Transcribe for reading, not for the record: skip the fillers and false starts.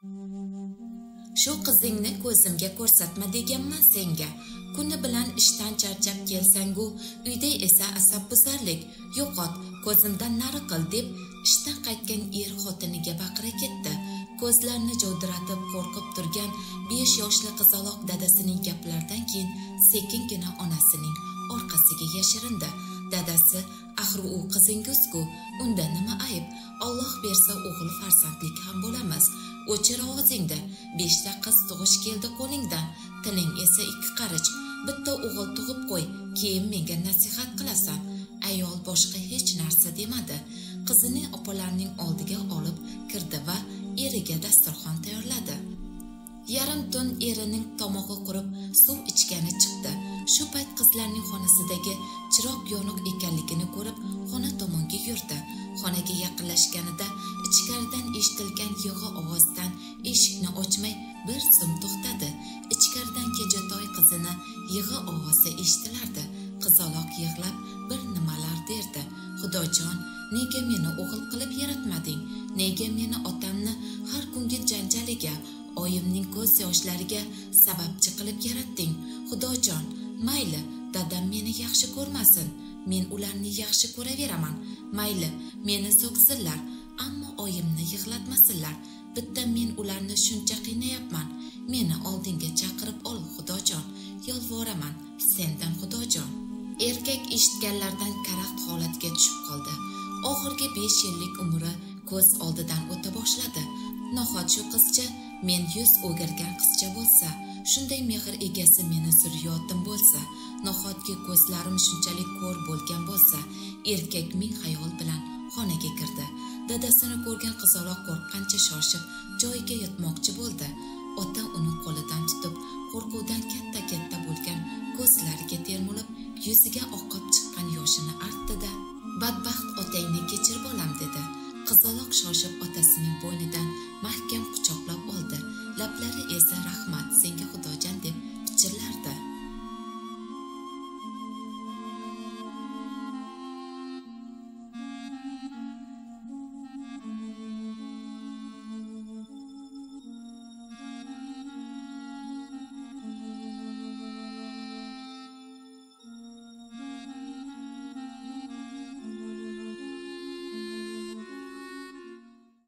Shu qizingni ko'zimga ko'rsatma deganman senga. Kuni bilan ishdan charchab kelsang-ku, uyda esa asabbuzarlik. Yo'qot, ko'zimdan nari qil deb ishdan qaytgan xotiniga baqira ketdi. Ko'zlarini jovdiratib qo'rqib turgan 5 yoshli qizaloq dadasining gaplaridan keyin sekingina onasining orqasiga yashirindi. Dadasi, axir u qizingiz-ku, unda nima ayb? Alloh bersa o'g'il farzandlik ham bo'lamiz. O'chir ovozingda, 5 ta qiz tug'ish keldi qo'lingdan, tiling esa 2 qarich. Bitta o'g'il tug'ib qo'y, keyin menga nasihat qilasan. Ayol boshqa hech narsa demadi. Qizini opalarining oldiga olib kirdi va eriga dasturxon tayyorladi. Yarim tun erining tomog'i qurib, suv ichgani chiqdi. Shu payt qizlarning xonasidagi chiroq yoniq ekanligini ko'rib, xona tomonga yurdi. Xonaga yaqinlashganida ichkaridan eshitilgan yig'i ovozdan eshikni ochmay bir zum to'xtadi. Ichkaridan Kechatoy qizini yig'i ovozi eshitilardi. Qizaloq yig'lab bir nimalar derdi. Xudojon, nega meni o'g'il qilib yaratmading? Nega meni otamni har kungi janjaliga, oyimning ko'z yoshlariga sababchi qilib yaratding? Xudojon, mayli, dadam meni yaxshi ko'rmasin, men ularni yaxshi ko'raveraman. Mayli, meni so'ksinlar, ammo oyimni yig'latmasinlar. Bitta men ularni shuncha qiynayapman. Meni oldinga chaqirib ol, Xudojon. Yolvoraman sendan, Xudojon. Erkak eshitganlardan karaxt holatga tushib qoldi. Oxirgi 5 yillik umri ko'z oldidan o'ta boshladi. Nahot shu qizcha men yuz o'girgan qizcha bo'lsa, shunday mehr egasi meni zurriyotim bo'lsa, nahotki ko'zlarim shunchalik ko'r bo'lgan bo'lsa, erkak ming xayol bilan xonaga kirdi. Dadasini ko'rgan qizaloq qo'rqqancha shoshib joyiga yotmoqchi bo'ldi. Ota uni qo'lidan tutib, qo'rquvdan katta-katta bo'lgan ko'zlariga termulib, yuziga oqib chiqqan yoshini artdi-da, "Badbaxt otangni kechir bolam" dedi. Qizaloq shoshib otasining bo'ynidan